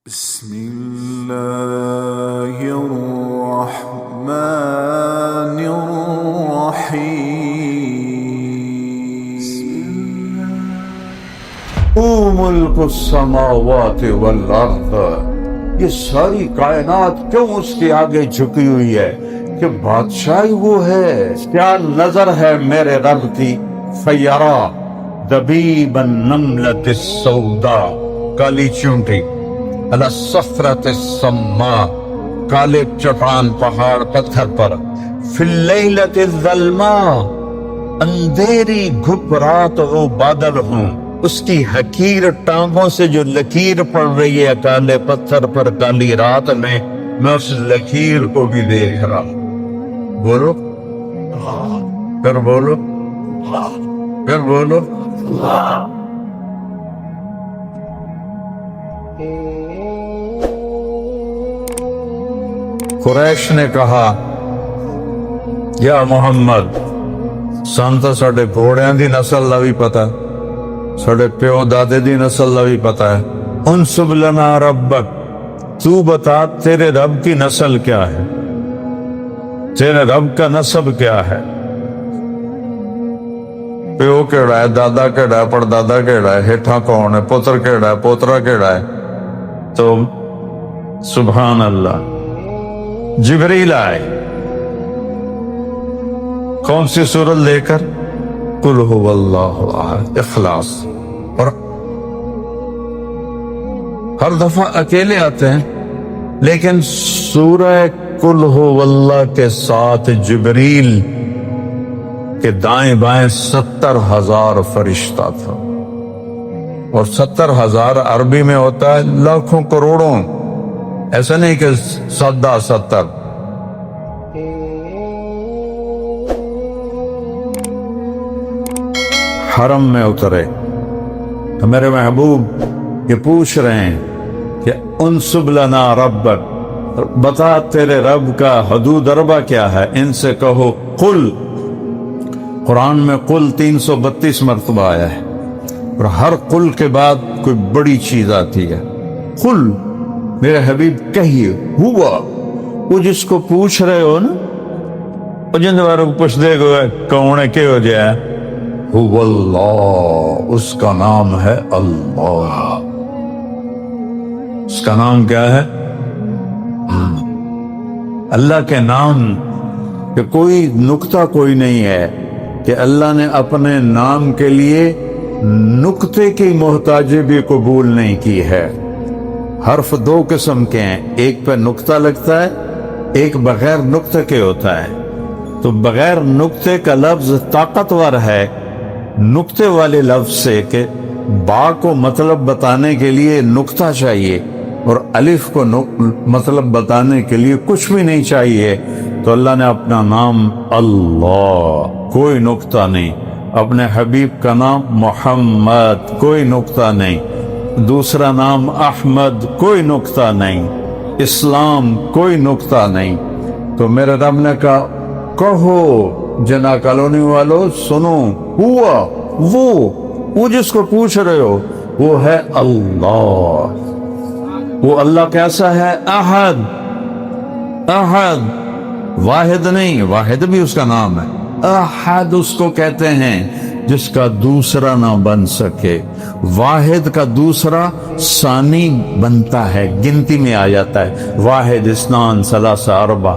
بسم الله الرحمن الرحيم ملک السماوات والارض، یہ ساری کائنات کیوں اس کے آگے جھکی ہوئی ہے کہ بادشاہی وہ ہے؟ کیا نظر ہے میرے رب کی؟ فیرا دبیب النملۃ السوداء، کالی چونٹی، علی الصفرۃ السماء، کالے چٹان پہاڑ پتھر پر، فی اللیلۃ الظلماء، اندھیری گھپ رات ہو بادل ہوں، اس کی حقیر ٹانگوں سے جو لکیر پڑ رہی ہے کالے پتھر پر کالی رات میں اس لکیر کو بھی دیکھ رہا ہوں۔ بولو پھر بولو پھر بولو۔ قریش نے کہا یا محمد، سان تو ساڈے گھوڑیاں دی نسل دا بھی پتہ، ساڈے پیو دادے دی نسل دا بھی پتہ ہے، انسب لنا ربک، تو بتا تیرے رب کی نسل کیا ہے، تیرے رب کا نسب کیا ہے، پیو کیڑا ہے، دادا کیڑا ہے، پردادا کیڑا ہے، ہیٹھا کون ہے، پتر کیڑا ہے، پوترا کیڑا ہے؟ تو سبحان اللہ، جبریل آئے، کون سی سورت لے کر؟ قل هو اللہ احد، اخلاص، اور ہر دفعہ اکیلے آتے ہیں، لیکن سورہ قل هو اللہ کے ساتھ جبریل کے دائیں بائیں 70,000 فرشتہ تھا، اور 70,000 عربی میں ہوتا ہے لاکھوں کروڑوں، ایسا نہیں کہ 70 حرم میں اترے تو میرے محبوب یہ پوچھ رہے ہیں کہ انسب لنا ربک، بتا تیرے رب کا حدود اربع کیا ہے؟ ان سے کہو قل، قرآن میں قل 332 مرتبہ آیا ہے، اور ہر قل کے بعد کوئی بڑی چیز آتی ہے۔ قل میرے حبیب کہیے، ہوا، وہ جس کو پوچھ رہے ہو نا، وہ جن باروں کو پوچھ دے گا کون ہے کہ ہو جائے، هو اللہ، اس کا نام ہے اللہ۔ اس کا نام کیا ہے؟ اللہ کے نام کہ کوئی نکتہ کوئی نہیں ہے کہ اللہ نے اپنے نام کے لیے نکتے کی محتاجی بھی قبول نہیں کی ہے۔ حرف دو قسم کے ہیں، ایک پہ نکتہ لگتا ہے، ایک بغیر نکتے کے ہوتا ہے۔ تو بغیر نکتے کا لفظ طاقتور ہے نکتے والے لفظ سے، کہ با کو مطلب بتانے کے لیے نکتہ چاہیے اور الف کو مطلب بتانے کے لیے کچھ بھی نہیں چاہیے۔ تو اللہ نے اپنا نام اللہ، کوئی نکتہ نہیں، اپنے حبیب کا نام محمد، کوئی نکتہ نہیں، دوسرا نام احمد، کوئی نکتہ نہیں، اسلام، کوئی نکتہ نہیں۔ تو میرے رب نے کہا کہو جنا کالونی والو سنو، ہوا، وہ جس کو پوچھ رہے ہو وہ ہے اللہ۔ وہ اللہ کیسا ہے؟ احد، احد، واحد نہیں، واحد بھی اس کا نام ہے، احد اس کو کہتے ہیں جس کا دوسرا نہ بن سکے۔ واحد کا دوسرا ثانی بنتا ہے، گنتی میں آ جاتا ہے، واحد، اثنان، ثلاثہ، اربع۔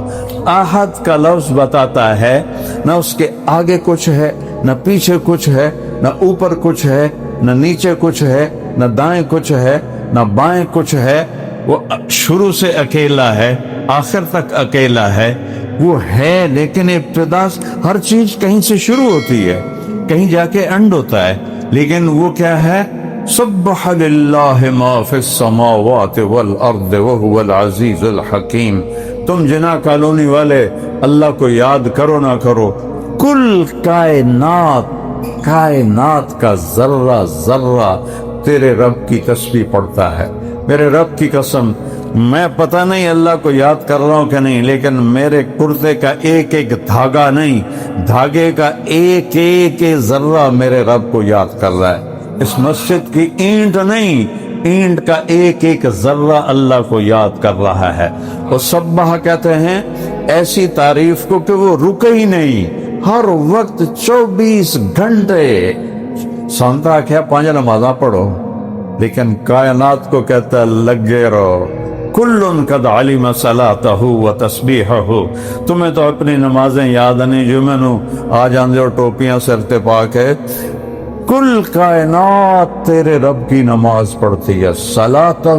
احد کا لفظ بتاتا ہے نہ اس کے آگے کچھ ہے، نہ پیچھے کچھ ہے، نہ اوپر کچھ ہے، نہ نیچے کچھ ہے، نہ دائیں کچھ ہے، نہ بائیں کچھ ہے، وہ شروع سے اکیلا ہے، آخر تک اکیلا ہے۔ وہ ہے لیکن ابتدا ہر چیز کہیں سے شروع ہوتی ہے، کہیں جا کے اینڈ ہوتا ہے، لیکن وہ کیا ہے؟ سبح للہ ما فی السماوات والارض وہو العزیز الحکیم۔ تم جنا کالونی والے اللہ کو یاد کرو نہ کرو، کل کائنات کا ذرہ ذرہ تیرے رب کی تسبیح پڑھتا ہے۔ میرے رب کی قسم، میں پتہ نہیں اللہ کو یاد کر رہا ہوں کہ نہیں، لیکن میرے کرتے کا ایک ایک دھاگا نہیں، دھاگے کا ایک ایک ذرہ میرے رب کو یاد کر رہا ہے۔ اس مسجد کی اینٹ نہیں، اینٹ کا ایک ایک ذرہ اللہ کو یاد کر رہا ہے. اور سبح کہتے ہیں ایسی تعریف کو کہ وہ رکے ہی نہیں، ہر وقت 24 گھنٹے سنتا کیا 5 نمازاں پڑھو، لیکن کائنات کو کہتا ہے لگے رہو. کلن قد علم صلاتہ و تسبیحہ. تمہیں تو اپنی نمازیں یاد نہیں جو میں نو آ جاندے اور ٹوپیاں سر تے پا کے. کل کائنات تیرے رب کی نماز پڑھتی ہے، صلاتہ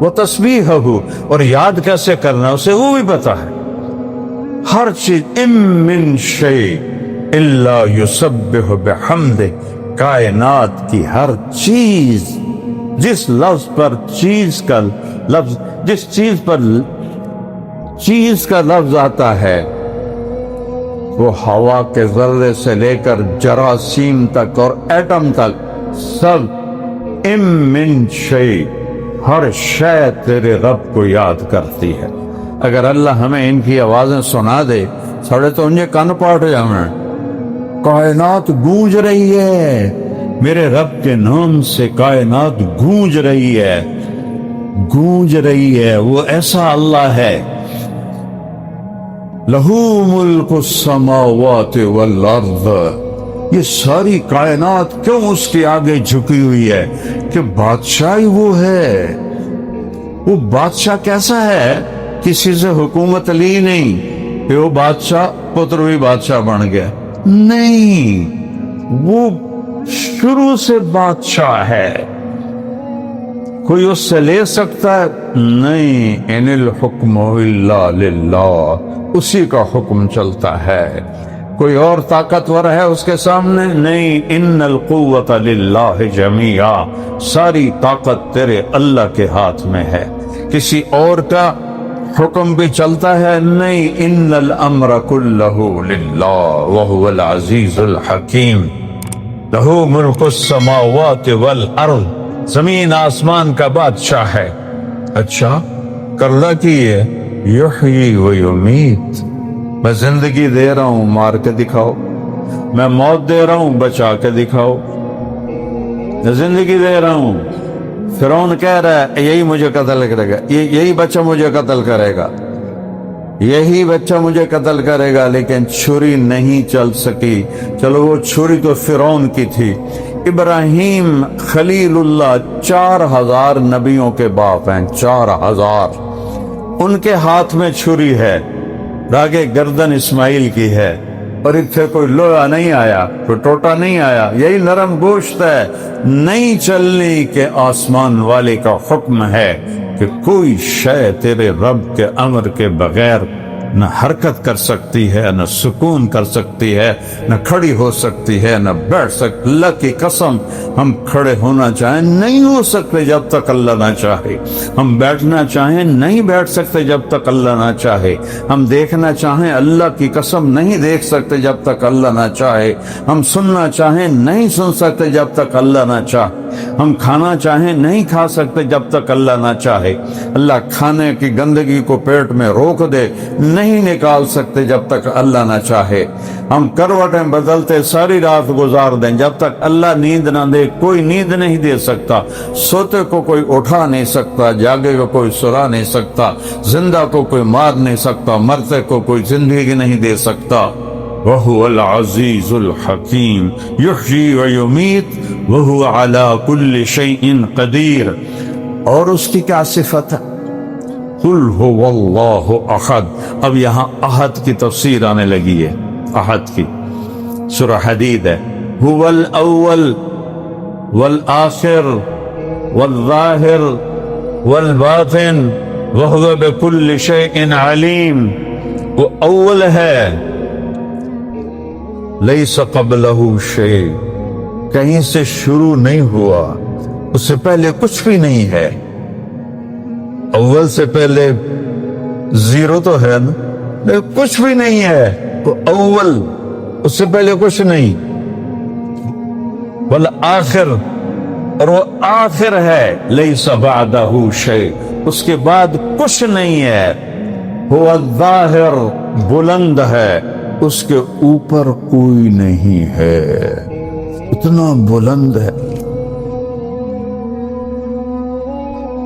و تسبیحہ. اور یاد کیسے کرنا اسے وہ بھی پتا ہے. ہر چیز ام من شیء الا یسبح بحمدہ. کائنات کی ہر چیز، جس لفظ پر چیز کا لفظ، جس چیز پر چیز کا لفظ آتا ہے وہ ہوا کے ذرے سے لے کر جراثیم تک اور ایٹم تک سب ام من شیء، ہر شے تیرے رب کو یاد کرتی ہے. اگر اللہ ہمیں ان کی آوازیں سنا دے ساڑھے تو انجھے کان پاٹ جانا. کائنات گونج رہی ہے میرے رب کے نام سے، کائنات گونج رہی ہے، گونج رہی ہے. وہ ایسا اللہ ہے. لہو ملک السماوات والارض. یہ ساری کائنات کیوں اس کے آگے جھکی ہوئی ہے؟ کہ بادشاہی وہ ہے. وہ بادشاہ کیسا ہے؟ کسی سے حکومت لی نہیں کہ وہ بادشاہ پتر بھی بادشاہ بن گیا، نہیں، وہ شروع سے بادشاہ ہے. کوئی اس سے لے سکتا ہے؟ نہیں. ان الحکم الا للہ. اسی کا حکم چلتا ہے. کوئی اور طاقتور ہے اس کے سامنے؟ نہیں. ان القوت للہ جمیعا. ساری طاقت تیرے اللہ کے ہاتھ میں ہے. کسی اور کا حکم بھی چلتا ہے؟ نہیں. ان الامر کلہ للہ وہو العزیز الحکیم. لہو ملک السماوات والارض. زمین آسمان کا بادشاہ ہے. اچھا کرلا کی ہے یحیی و یمیت. میں زندگی دے رہا ہوں، مار کے دکھاؤ. میں موت دے رہا ہوں، بچا کے دکھاؤ. میں زندگی دے رہا ہوں، فرعون کہہ رہا ہے یہی مجھے قتل کرے گا، یہی بچہ مجھے قتل کرے گا، یہی بچہ مجھے قتل کرے گا، لیکن چھری نہیں چل سکی. چلو وہ چھری تو فرعون کی تھی. ابراہیم خلیل اللہ 4000 نبیوں کے باپ ہیں، 4000. ان کے ہاتھ میں چھری ہے، راگے گردن اسماعیل کی ہے. اور اتنے کوئی لوہا نہیں آیا، کوئی ٹوٹا نہیں آیا. یہی نرم گوشت ہے. نہیں چلنے کے آسمان والے کا حکم ہے کہ کوئی شے تیرے رب کے امر کے بغیر نہ حرکت کر سکتی ہے، نہ سکون کر سکتی ہے، نہ کھڑی ہو سکتی ہے، نہ بیٹھ سکتی. اللہ کی قسم ہم کھڑے ہونا چاہیں نہیں ہو سکتے جب تک اللہ نہ چاہے. ہم بیٹھنا چاہیں نہیں بیٹھ سکتے جب تک اللہ نہ چاہے. ہم دیکھنا چاہیں اللہ کی قسم نہیں دیکھ سکتے جب تک اللہ نہ چاہے. ہم سننا چاہیں نہیں سن سکتے جب تک اللہ نہ چاہے. ہم کھانا چاہیں نہیں کھا سکتے جب تک اللہ نہ چاہے. اللہ کھانے کی گندگی کو پیٹ میں روک دے نہیں نکال سکتے جب تک اللہ نہ چاہے. ہم کروٹیں بدلتے ساری رات گزار دیں، جب تک اللہ نیند نہ دے کوئی نیند نہیں دے سکتا. سوتے کو کوئی اٹھا نہیں سکتا، جاگے کو کوئی سلا نہیں سکتا، زندہ کو کوئی مار نہیں سکتا، مرتے کو کوئی زندگی نہیں دے سکتا. وَهُوَ الْعَزِيزُ الْحَكِيمُ يُحْيِي وَيُمِيتُ وَهُوَ عَلَى كُلِّ شَيْءٍ قَدِيرٌ. اور اس کی کیا صفت ہے؟ قُلْ هُوَ اللَّهُ أَحَدٌ. اب یہاں احد کی تفسیر آنے لگی ہے. احد کی سورہ حدید ہے. هُوَ الْأَوَّلُ وَالْآخِرُ وَالظَّاهِرُ وَالْبَاطِنُ وَهُوَ بِكُلِّ شَيْءٍ عَلِيمٌ. وہ اول ہے، لیس قبلہ شیء، کہیں سے شروع نہیں ہوا، اس سے پہلے کچھ بھی نہیں ہے. اول سے پہلے زیرو تو ہے نا، کچھ بھی نہیں ہے. وہ اول، اس سے پہلے کچھ نہیں. والآخر، اور وہ آخر ہے. لیس بعدہ شیء، اس کے بعد کچھ نہیں ہے. وہ الظاہر، بلند ہے، اس کے اوپر کوئی نہیں ہے. اتنا بلند ہے.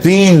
3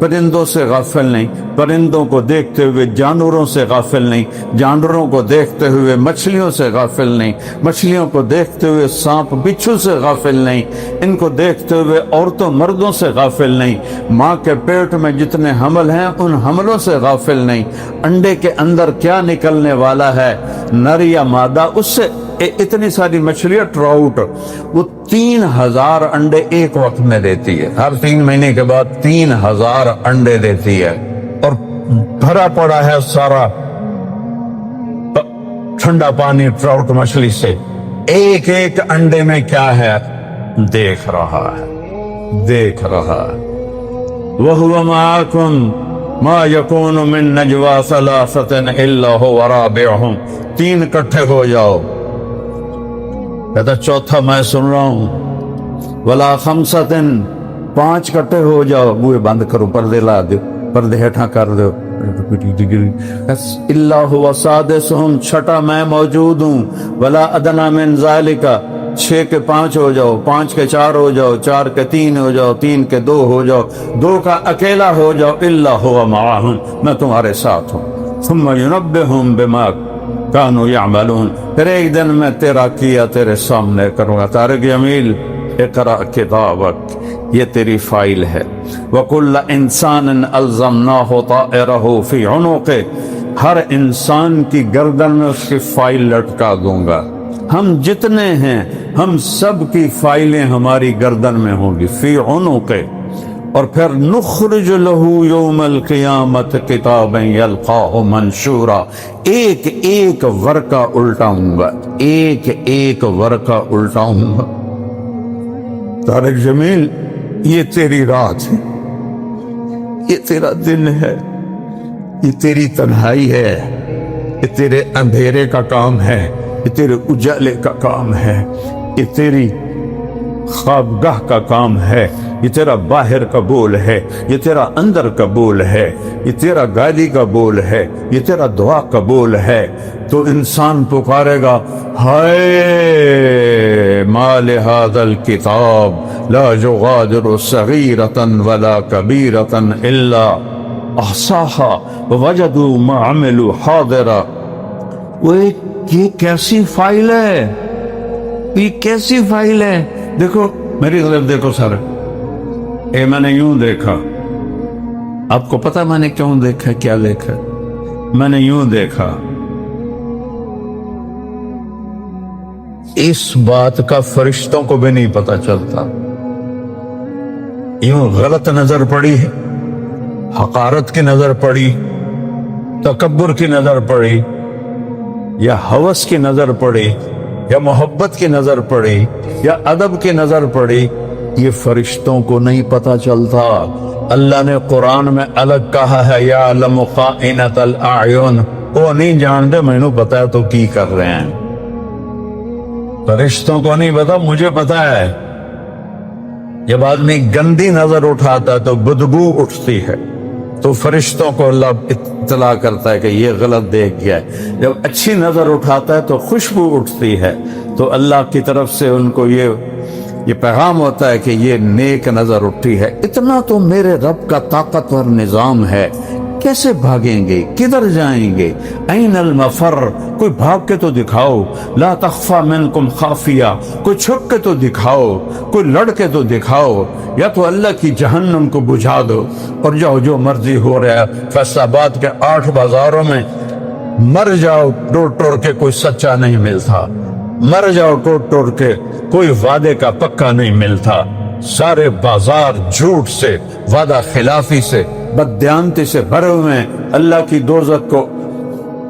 پرندوں سے غافل نہیں، پرندوں کو دیکھتے ہوئے جانوروں سے غافل نہیں، جانوروں کو دیکھتے ہوئے مچھلیوں سے غافل نہیں، مچھلیوں کو دیکھتے ہوئے سانپ بچھو سے غافل نہیں، ان کو دیکھتے ہوئے عورتوں مردوں سے غافل نہیں، ماں کے پیٹ میں جتنے حمل ہیں ان حملوں سے غافل نہیں، انڈے کے اندر کیا نکلنے والا ہے نر یا مادہ، اس سے اتنی ساری مچھلیاں ٹراؤٹ وہ 3000 انڈے ایک وقت میں دیتی ہے، ہر 3 مہینے کے بعد 3000 انڈے دیتی ہے، اور بھرا پڑا ہے سارا ٹھنڈا پانی ٹراؤٹ مچھلی سے، ایک ایک انڈے میں کیا ہے دیکھ رہا ہے، دیکھ رہا ہے۔ وَهُوَ مَعَكُمْ مَا يَكُونُ مِن نَجْوَى ثَلَاثَةٍ إِلَّا هُوَ رَابِعُهُمْ، 3 اکٹھے ہو جاؤ، کہتا چوتھا میں سن رہا ہوں، وَلَا خَمْسَةٍ 5 اکٹھے ہو جاؤ، بوئے بند کرو، پردے لا دو، پردے ہٹھا کر دو، إِلَّا هُوَ سَادِسُهُمْ 6 میں موجود ہوں، وَلَا أَدْنَىٰ مِن ذَلِكَ 6 کے 5 ہو جاؤ، 5 کے 4 ہو جاؤ، 4 کے 3 ہو جاؤ، 3 کے 2 ہو جاؤ، 2 کا اکیلا ہو جاؤ، إِلَّا هُوَ مَعَهُمْ میں تمہارے ساتھ ہوں، ثُمَّ يُنَبِّئُهُم بِمَا كَانُوا يَعْمَلُونَ پھر ایک دن میں تیرا کیا تیرے سامنے کروں گا۔ طارق جمیل اقرأ کتابک، یہ تیری فائل ہے، وَكُلَّ إِنسَانٍ أَلْزَمْنَاهُ طَائِرَهُ فِي عُنُقِهِ ہر انسان کی گردن میں اس کی فائل لٹکا دوں گا، ہم جتنے ہیں ہم سب کی فائلیں ہماری گردن میں ہوں گی، فی عنقه، اور پھر نخرج له یوم القیامت کتابا یلقاہ منشورا، ایک ایک ورقہ الٹاؤں گا، ایک ایک ورقہ الٹاؤں گا۔ طارق جمیل یہ تیری رات ہے، یہ تیرا دن ہے، یہ تیری تنہائی ہے، یہ تیرے اندھیرے کا کام ہے، یہ تیرے اجالے کا کام ہے، یہ تیری خوابگاہ کا کام ہے، یہ تیرا باہر کا بول ہے، یہ تیرا اندر کا بول ہے، یہ تیرا گالی کا بول ہے، یہ تیرا دعا کا بول ہے۔ تو انسان پکارے گا، ہائے ما لہذا الکتاب لا یغادر صغیرۃ ولا کبیرۃ الا احصاها ووجدوا ما عملوا حاضرا، یہ کیسی فائل ہے، یہ کیسی فائل ہے؟ دیکھو میری طرف دیکھو سر، میں نے یوں دیکھا، آپ کو پتا میں نے کیوں دیکھا، کیا دیکھا؟ میں نے یوں دیکھا، اس بات کا فرشتوں کو بھی نہیں پتا چلتا، یوں غلط نظر پڑی، حقارت کی نظر پڑی، تکبر کی نظر پڑی، یا ہوس کی نظر پڑی، یا محبت کی نظر پڑی، یا ادب کی نظر پڑی، یہ فرشتوں کو نہیں پتا چلتا۔ اللہ نے قرآن میں الگ کہا ہے، یعلم خائنۃ الاعین، وہ نہیں جانتے، میں نے پتا ہے تو کی کر رہے ہیں، فرشتوں کو نہیں پتا، مجھے پتا ہے۔ جب آدمی گندی نظر اٹھاتا ہے تو بدبو اٹھتی ہے، تو فرشتوں کو اللہ اطلاع کرتا ہے کہ یہ غلط دیکھ گیا ہے۔ جب اچھی نظر اٹھاتا ہے تو خوشبو اٹھتی ہے، تو اللہ کی طرف سے ان کو یہ پیغام ہوتا ہے کہ یہ نیک نظر اٹھی ہے۔ اتنا تو میرے رب کا طاقتور نظام ہے، کیسے بھاگیں گے، کدھر جائیں گے؟ این المفر، کوئی بھاگ کے تو دکھاؤ، لا تخفى منکم خافیہ، کوئی چھپ کے تو دکھاؤ، کوئی لڑ کے تو دکھاؤ، یا تو اللہ کی جہنم کو بجھا دو اور جاؤ جو مرضی ہو رہا ہے۔ فیصل آباد کے 8 بازاروں میں مر جاؤ ٹور ٹور کے، کوئی سچا نہیں ملتا، مر جاؤ ٹور ٹور کے، کوئی وعدے کا پکا نہیں ملتا، سارے بازار جھوٹ سے، وعدہ خلافی سے، بددیانتی سے بھرے ہوئے ہیں۔ اللہ کی دوزخ کو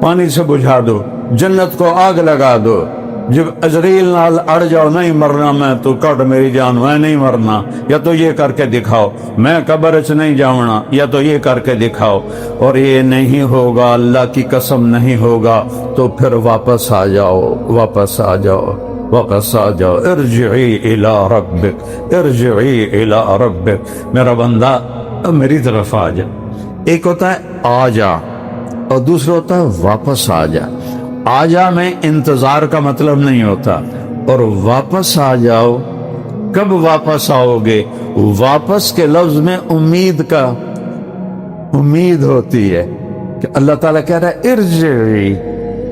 پانی سے بجھا دو، جنت کو آگ لگا دو، جب عزریل نال اڑ جاؤ، نہیں مرنا میں تو کٹ میری جان، میں نہیں مرنا، یا تو یہ کر کے دکھاؤ، میں قبر چ نہیں جاؤنا، یا تو یہ کر کے دکھاؤ، اور یہ نہیں ہوگا، اللہ کی قسم نہیں ہوگا، تو پھر واپس آ جاؤ، واپس آ جاؤ، واپس آ جاؤ۔ ارجعی الی ربک، ارجعی الی ربک، میرا بندہ میری طرف آ جا۔ ایک ہوتا ہے آ جا، اور دوسرا ہوتا ہے واپس آ جا۔ آ جا میں انتظار کا مطلب نہیں ہوتا، اور واپس آ جاؤ، کب واپس آؤ گے؟ واپس کے لفظ میں امید کا امید ہوتی ہے کہ اللہ تعالیٰ کہہ رہا ہے ارجعی،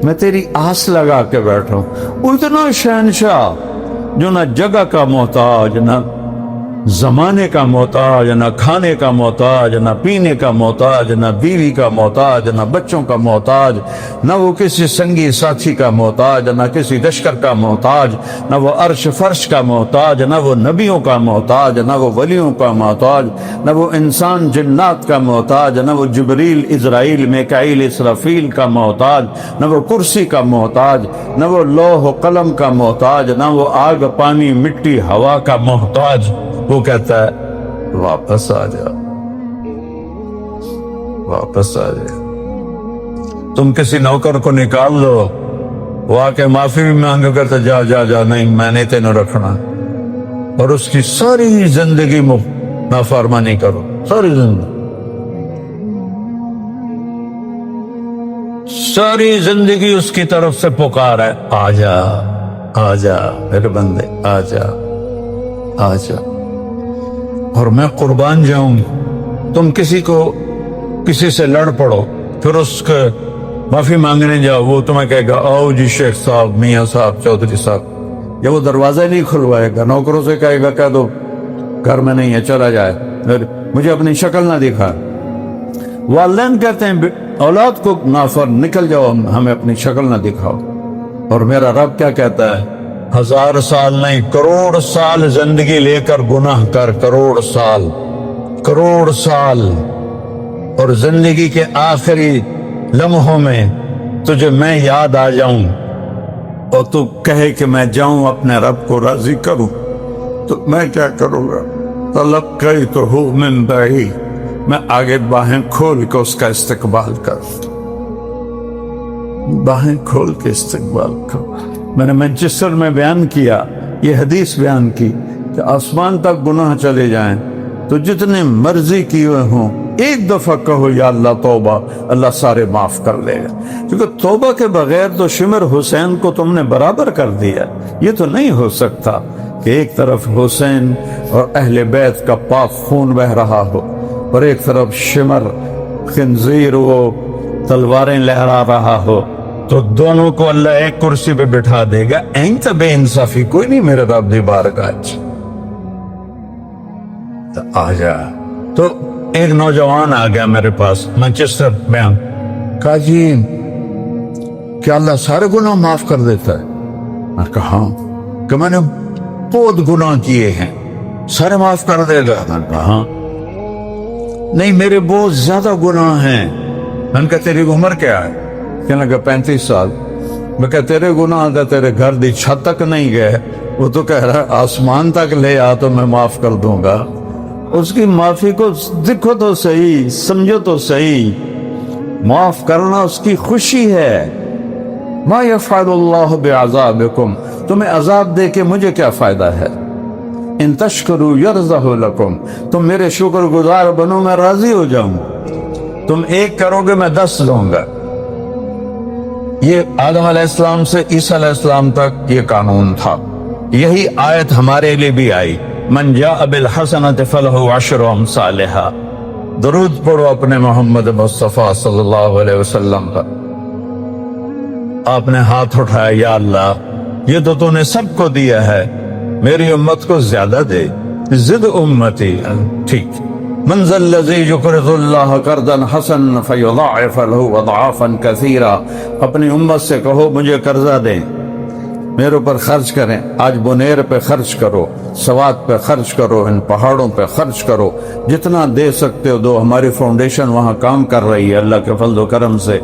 میں تیری آس لگا کے بیٹھا ہوں۔ وہ اتنا شہنشاہ جو نہ جگہ کا محتاج، نہ زمانے کا محتاج، نہ کھانے کا محتاج، نہ پینے کا محتاج، نہ بیوی کا محتاج، نہ بچوں کا محتاج، نہ وہ کسی سنگی ساتھی کا محتاج، نہ کسی لشکر کا محتاج، نہ وہ عرش فرش کا محتاج، نہ وہ نبیوں کا محتاج، نہ وہ ولیوں کا محتاج، نہ وہ انسان جنات کا محتاج، نہ وہ جبریل اسرائیل میکائیل اسرافیل کا محتاج، نہ وہ کرسی کا محتاج، نہ وہ لوح و قلم کا محتاج، نہ وہ آگ پانی مٹی ہوا کا محتاج۔ وہ کہتا ہے واپس آ جا، واپس آ جا۔ تم کسی نوکر کو نکال لو، وہ آ کے معافی بھی مانگے، کرتا جا جا جا، نہیں میں نہیں تینوں رکھنا، اور اس کی ساری زندگی نافرمانی کرو، ساری زندگی اس کی طرف سے پکار ہے، آ جا آ جا میرے بندے، آ جا آ جا، اور میں قربان جاؤں۔ تم کسی سے لڑ پڑو، پھر اس کے معافی مانگنے جاؤ، وہ تمہیں کہے گا آؤ جی شیخ صاحب، میاں صاحب، چودھری صاحب، یا وہ دروازہ نہیں کھلوائے گا، نوکروں سے کہے گا کہہ دو گھر میں نہیں ہے، چلا جائے، مجھے اپنی شکل نہ دکھا۔ والدین کہتے ہیں اولاد کو نافر، نکل جاؤ، ہمیں اپنی شکل نہ دکھاؤ۔ اور میرا رب کیا کہتا ہے؟ 1000 سال نہیں، کروڑ سال زندگی لے کر گناہ کر، کروڑ سال، اور زندگی کے آخری لمحوں میں تجھے میں یاد آ جاؤں اور تو کہے کہ میں جاؤں اپنے رب کو راضی کروں، تو میں کیا کروں گا؟ تلقیتہ من بعید، میں آگے باہیں کھول کے اس کا استقبال کروں، باہیں کھول کے استقبال کروں۔ میں نے مانچسٹر میں بیان کیا، یہ حدیث بیان کی کہ آسمان تک گناہ چلے جائیں تو جتنے مرضی کیے ہوں، ایک دفعہ کہو یا اللہ توبہ، اللہ سارے معاف کر لے گا، کیونکہ توبہ کے بغیر تو شمر حسین کو تم نے برابر کر دیا۔ یہ تو نہیں ہو سکتا کہ ایک طرف حسین اور اہل بیت کا پاک خون بہ رہا ہو، اور ایک طرف شمر خنزیر وہ تلواریں لہرا رہا ہو، تو دونوں کو اللہ ایک کرسی پہ بٹھا دے گا۔ این تو بے انصافی کوئی نہیں میرے رب دی بارگاہ وچ۔ تو آ جا۔ تو ایک نوجوان آ گیا میرے پاس مانچسٹر میں، کہا جی کیا اللہ سارے گناہ معاف کر دیتا ہے؟ میں کہا ہاں، کہ میں نے بہت گناہ کیے ہیں، سارے معاف کر دے گا؟ میں کہا ہاں۔ نہیں میرے بہت زیادہ گناہ ہیں۔ میں نے کہا تیری عمر کیا ہے؟ کہنے لگا 35 سال۔ میں کہا تیرے گناہ دا تیرے گھر دی چھت تک نہیں گئے، وہ تو کہہ رہا ہے آسمان تک لے آ تو میں معاف کر دوں گا۔ اس کی معافی کو دیکھو تو صحیح، سمجھو تو صحیح، معاف کرنا اس کی خوشی ہے۔ ما یفعل اللہ بعذابکم، تمہیں عذاب دے کے مجھے کیا فائدہ ہے؟ ان تشکروا یرضہ لکم، تم میرے شکر گزار بنو میں راضی ہو جاؤں، تم 1 کرو گے میں 10 دوں گا۔ یہ آدم علیہ السلام سے عیسیٰ علیہ السلام تک یہ قانون تھا۔ یہی آیت ہمارے لیے بھی آئی، من جاء بالحسنۃ فلہ 10 امثالھا۔ درود پڑھو اپنے محمد مصطفیٰ صلی اللہ علیہ وسلم پر۔ آپ نے ہاتھ اٹھایا، یا اللہ یہ تو نے سب کو دیا ہے، میری امت کو زیادہ دے، زد امتی۔ ٹھیک، من ذا الذی یقرض اللہ قرضا حسنا فیضاعف له اضعافا کثیرا۔ اپنی امت سے کہو مجھے قرضہ دیں، میرے اوپر خرچ کریں، آج بنیر پہ خرچ کرو، سوات پہ خرچ کرو، ان پہاڑوں پہ خرچ کرو، جتنا دے سکتے ہو دو۔ ہماری فاؤنڈیشن وہاں کام کر رہی ہے اللہ کے فضل و کرم سے،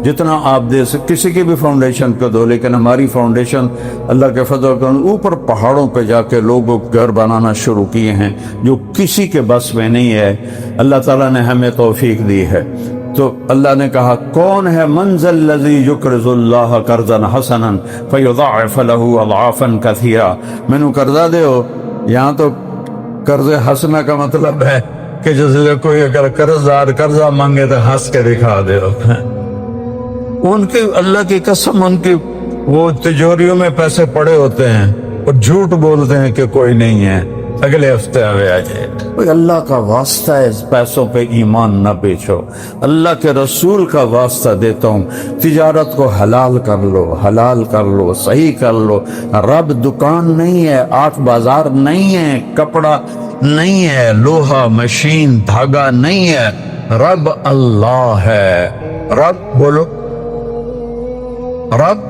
جتنا آپ دے سکتے، کسی کی بھی فاؤنڈیشن کو دو، لیکن ہماری فاؤنڈیشن اللہ کے فضل و کرم اوپر پہاڑوں پہ جا کے لوگوں گھر بنانا شروع کیے ہیں جو کسی کے بس میں نہیں ہے۔ اللہ تعالیٰ نے ہمیں توفیق دی ہے۔ تو اللہ نے کہا کون ہے؟ من ذا الذی یقرض اللہ قرضا حسنا فیضاعف له اضعافا کثیرا۔ میں نے قرضہ دے ہو، یہاں تو قرض حسنہ کا مطلب ہے کہ جیسے کوئی اگر قرضدار قرضہ مانگے تو ہنس کے دکھا دے ہو۔ ان کی اللہ کی قسم، ان کی وہ تجوریوں میں پیسے پڑے ہوتے ہیں اور جھوٹ بولتے ہیں کہ کوئی نہیں ہے، اگلے ہفتے آوے آ جائے. کوئی اللہ کا واسطہ ہے اس پیسوں پہ ایمان نہ بیچو. اللہ کے رسول کا واسطہ دیتا ہوں, تجارت کو حلال کر لو, حلال کر لو, صحیح کر لو. رب دکان نہیں ہے, آٹھ بازار نہیں ہے, کپڑا نہیں ہے, لوہا مشین دھاگا نہیں ہے. رب اللہ ہے. رب بولو, رب,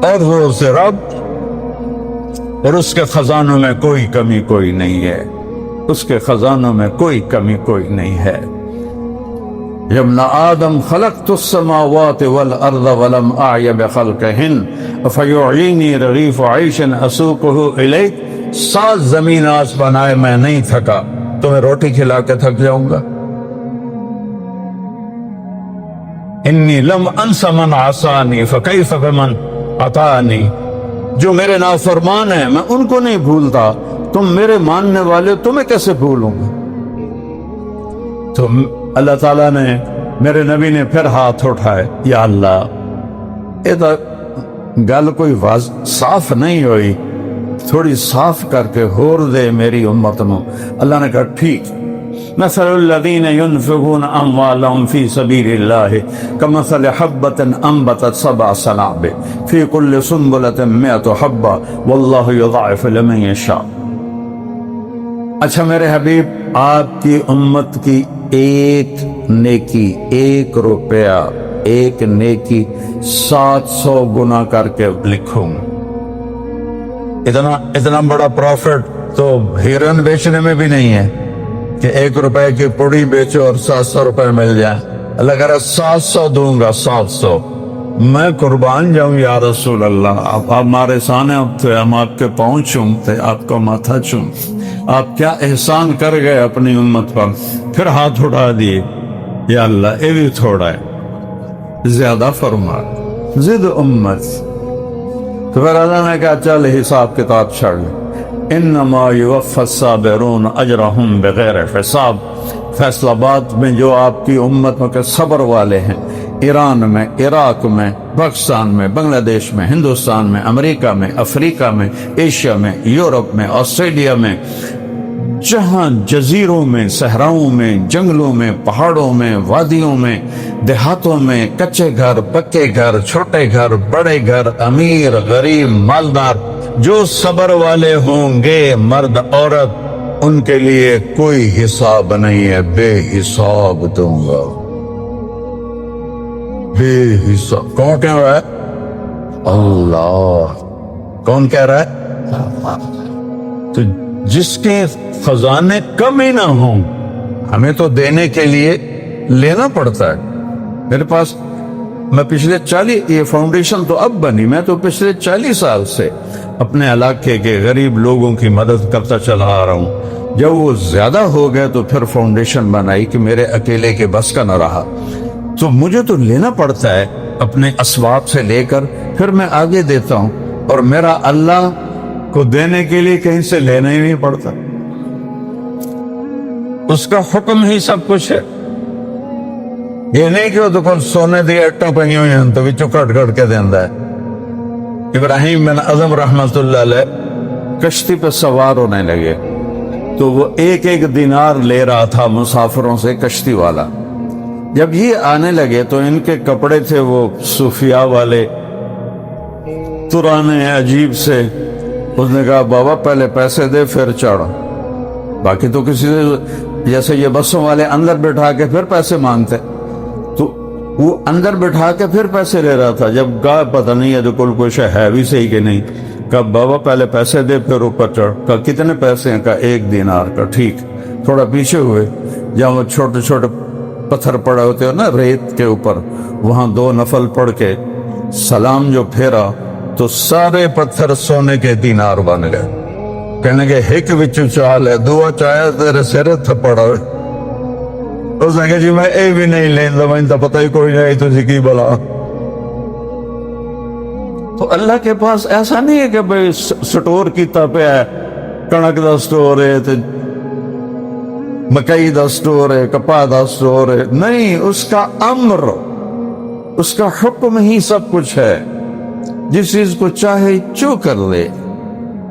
اور زور سے رب. اور اس کے خزانوں میں کوئی کمی کوئی نہیں ہے, اس کے خزانوں میں کوئی کمی کوئی نہیں ہے. ابن آدم خلقت السماوات والارض ولم اعی بخلقہن فیعینی رغیف عیش اسوقہ الیک. 7 زمین آسمان آئے میں نہیں تھکا, تمہیں روٹی کھلا کے تھک جاؤں گا. انی لم انس من عصانی فکیف بمن اطاعنی. جو میرے نافرمان ہیں میں ان کو نہیں بھولتا, تم میرے ماننے والے تمہیں کیسے بھولوں گا. تو اللہ تعالیٰ نے, میرے نبی نے پھر ہاتھ اٹھائے, یا اللہ یہ تو گل کوئی صاف نہیں ہوئی, تھوڑی صاف کر کے ہور دے میری امت نو. اللہ نے کہا ٹھیک. مثل الذین ينفقون اموالهم فی سبیل اللہ کمثل حبۃ انبتت 7 سنابل فی کل سنبلۃ 100 حبۃ واللہ یضاعف لمن یشاء. اچھا میرے حبیب, آپ کی امت کی ایک نیکی, 1 روپیہ, ایک نیکی 700 گنا کر کے لکھوں. اتنا بڑا پروفٹ تو ہیرن بیچنے میں بھی نہیں ہے کہ 1 روپے کی پوڑی بیچو اور 700 روپے مل جائے. اللہ کہہ رہا 700 دوں گا, 700. میں قربان جاؤں یا رسول اللہ. آپ ہمارے سامنے تھے, ہم آپ کے پاؤں چومتے, آپ کا ماتھا چوم. آپ کیا احسان کر گئے اپنی امت پر. پھر ہاتھ اٹھا دیے, یا اللہ یہ بھی تھوڑا ہے, زیادہ فرما, زد امت. تو پھر اللہ نے کہا چل حساب کتاب چھڑ لے. انما یوفی الصابرون اجرہم بغیر حساب. فیصل آباد میں جو آپ کی امت کے صبر والے ہیں, ایران میں, عراق میں, پاکستان میں, بنگلہ دیش میں, ہندوستان میں, امریکہ میں, افریقہ میں, ایشیا میں, یورپ میں, آسٹریلیا میں, جہاں جزیروں میں, صحراؤں میں, جنگلوں میں, پہاڑوں میں, وادیوں میں, دیہاتوں میں, کچے گھر, پکے گھر, چھوٹے گھر, بڑے گھر, امیر, غریب, مالدار, جو صبر والے ہوں گے, مرد عورت, ان کے لیے کوئی حساب نہیں ہے, بے حساب دوں گا, بے حساب. کون کہہ رہا ہے؟ اللہ. کون کہہ رہا ہے؟ تو جس کے خزانے کم ہی نہ ہوں, ہمیں تو دینے کے لیے لینا پڑتا ہے. میرے پاس, میں پچھلے 40, یہ فاؤنڈیشن تو اب بنی, میں تو پچھلے 40 سال سے اپنے علاقے کے غریب لوگوں کی مدد کرتا چلا آ رہا ہوں. جب وہ زیادہ ہو گئے تو پھر فاؤنڈیشن بنائی کہ میرے اکیلے کے بس کا نہ رہا, تو مجھے تو لینا پڑتا ہے اپنے اسباب سے لے کر, پھر میں آگے دیتا ہوں. اور میرا اللہ کو دینے کے لیے کہیں سے لینا ہی نہیں پڑتا, اس کا حکم ہی سب کچھ ہے. یہ نہیں کہ وہ تو کل سونے دی اٹھوں پہ ہوئی ہیں تو وچوں کٹ کٹ کے دیندا ہے. ابراہیم بن اعظم رحمت اللہ علیہ کشتی پہ سوار ہونے لگے تو وہ 1 دینار لے رہا تھا مسافروں سے, کشتی والا. جب یہ آنے لگے تو ان کے کپڑے تھے وہ صوفیاء والے, پرانے عجیب سے. اس نے کہا بابا پہلے پیسے دے پھر چڑھ. باقی تو کسی سے, جیسے یہ بسوں والے اندر بٹھا کے پھر پیسے مانگتے, تو وہ اندر بٹھا کے پھر پیسے لے رہا تھا. جب کہا پتہ نہیں ہے تو کچھ ہے بھی صحیح کہ نہیں. کہا بابا پہلے پیسے دے پھر اوپر چڑھ. کہا کتنے پیسے ہیں؟ کہا 1 دینار. کا ٹھیک. تھوڑا پیچھے ہوئے, جہاں وہ چھوٹے چھوٹے پتھر پڑے ہوتے ہو نا ریت کے اوپر, وہاں 2 نفل پڑھ کے سلام جو پھیرا تو سارے پتھر سونے کے دینار بن گئے. کہنے کے ہک وچ چال ہے, دعا چاہے تیرے سر تھپڑا. اس نے کہا جی میں اے بھی نہیں لیندا, میں تو پتہ ہی کوئی نہیں تسی کی بلا. تو اللہ کے پاس ایسا نہیں ہے کہ بھئی سٹور کیتا پیا ہے, کنک دا سٹور ہے, مکئی دا سٹور ہے, کپاہ دا سٹور ہے. نہیں, اس کا امر, اس کا حکم ہی سب کچھ ہے. جس چیز کو چاہے چو کر لے.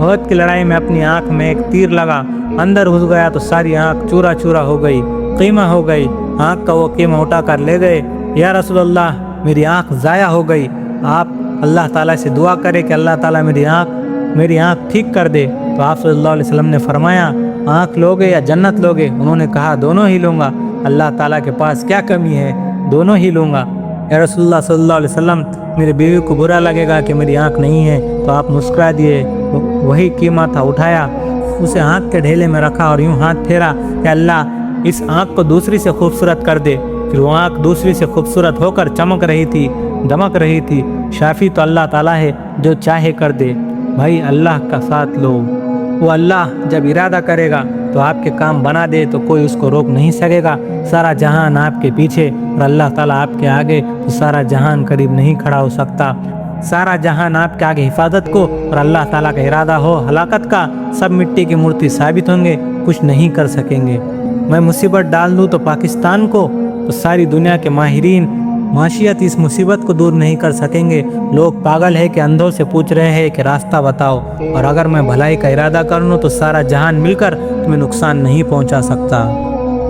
احد کی لڑائی میں اپنی آنکھ میں ایک تیر لگا، اندر گھس گیا تو ساری آنکھ چورا چورا ہو گئی، قیمہ ہو گئی۔ آنکھ کا وہ قیمہ اٹھا کر لے گئے۔ یا رسول اللہ، میری آنکھ ضائع ہو گئی، آپ اللہ تعالیٰ سے دعا کرے کہ اللہ تعالیٰ میری آنکھ ٹھیک کر دے۔ تو آپ صلی اللہ علیہ وسلم نے فرمایا، آنکھ لوگے یا جنت لوگے؟ انہوں نے کہا دونوں ہی لوں گا، اللہ تعالیٰ کے پاس کیا کمی ہے، دونوں ہی لوں گا۔ یا رسول اللہ صلی اللہ علیہ وسلم، میری بیوی کو برا لگے گا کہ میری آنکھ نہیں ہے، تو آپ مسکرا دیے۔ وہی قیمہ تھا، اٹھایا، اسے آنکھ کے ڈھیلے میں رکھا اور یوں ہاتھ پھیرا کہ اللہ اس آنکھ کو دوسری سے خوبصورت کر دے۔ پھر وہ آنکھ دوسری سے خوبصورت ہو کر چمک رہی تھی، دمک رہی تھی۔ شافی تو اللہ تعالیٰ ہے، جو چاہے کر دے۔ بھائی اللہ کا ساتھ لو، وہ اللہ جب ارادہ کرے گا تو آپ کے کام بنا دے تو کوئی اس کو روک نہیں سکے گا۔ سارا جہان آپ کے پیچھے اور اللہ تعالیٰ آپ کے آگے، تو سارا جہان قریب نہیں کھڑا ہو سکتا۔ سارا جہان آپ کے آگے حفاظت کو اور اللہ تعالیٰ کا ارادہ ہو ہلاکت کا، سب مٹی کی مورتی ثابت ہوں گے، کچھ نہیں کر سکیں گے۔ میں مصیبت ڈال دوں تو پاکستان کو، تو ساری دنیا کے ماہرین معاشیات اس مصیبت کو دور نہیں کر سکیں گے۔ لوگ پاگل ہے کہ اندھوں سے پوچھ رہے ہیں کہ راستہ بتاؤ، اور اگر میں بھلائی کا ارادہ کر لوں تو سارا جہان مل کر تمہیں نقصان نہیں پہنچا سکتا۔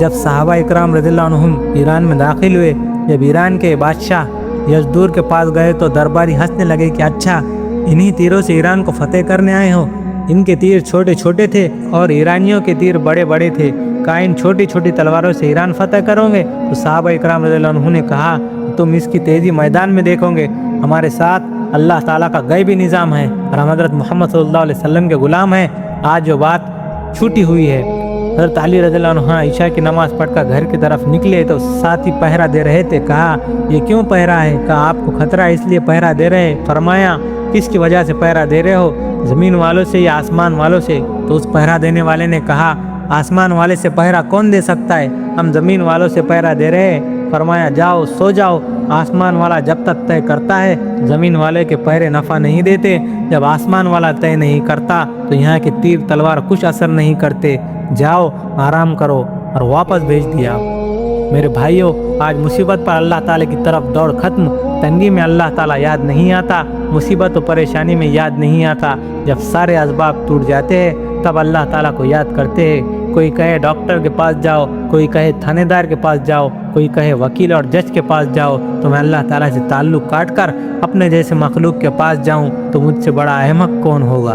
جب صحابہ اکرام رضی اللہ عنہم ایران میں داخل ہوئے، جب ایران کے بادشاہ یزدور کے پاس گئے تو درباری ہنسنے لگے کہ اچھا انہی تیروں سے ایران کو فتح کرنے آئے ہو؟ ان کے تیر چھوٹے چھوٹے تھے اور ایرانیوں کے تیر بڑے بڑے تھے، کہا ان چھوٹی چھوٹی تلواروں سے ایران فتح کرو گے؟ تو صحابہ اکرام رضی اللہ عنہ نے کہا تم اس کی تیزی میدان میں دیکھو گے، ہمارے ساتھ اللہ تعالیٰ کا غیبی نظام ہے اور ہم حضرت محمد صلی اللہ علیہ وسلم کے غلام ہیں۔ آج جو بات چھوٹی ہوئی ہے، حضرت علی رضی اللہ عنہ عشاء کی نماز پڑھ کر گھر کی طرف نکلے تو ساتھی پہرا دے رہے تھے۔ کہا یہ کیوں پہرا ہے؟ کہا آپ کو خطرہ ہے اس لیے پہرا دے رہے ہیں۔ فرمایا کس کی وجہ سے پہرا دے رہے ہو، زمین والوں سے یا آسمان والوں سے؟ تو اس پہرا دینے والے نے کہا آسمان والے سے پہرا کون دے سکتا ہے، ہم زمین والوں سے پہرا دے رہے ہیں۔ فرمایا جاؤ سو جاؤ، آسمان والا جب تک طے کرتا ہے زمین والے کے پہرے نفع نہیں دیتے، جب آسمان والا طے نہیں کرتا تو یہاں کے تیر تلوار کچھ اثر نہیں کرتے، جاؤ آرام کرو، اور واپس بھیج دیا۔ میرے بھائیوں، آج مصیبت پر اللہ تعالیٰ کی طرف دوڑ ختم، تنگی میں اللہ تعالیٰ یاد نہیں آتا، مصیبت و پریشانی میں یاد نہیں آتا، جب سارے اسباب ٹوٹ جاتے ہیں تب اللہ تعالیٰ کو یاد کرتے ہیں۔ کوئی کہے ڈاکٹر کے پاس جاؤ، کوئی کہے تھانے دار کے پاس جاؤ، کوئی کہے وکیل اور جج کے پاس جاؤ، تو میں اللہ تعالیٰ سے تعلق کاٹ کر اپنے جیسے مخلوق کے پاس جاؤں تو مجھ سے بڑا احمق کون ہوگا؟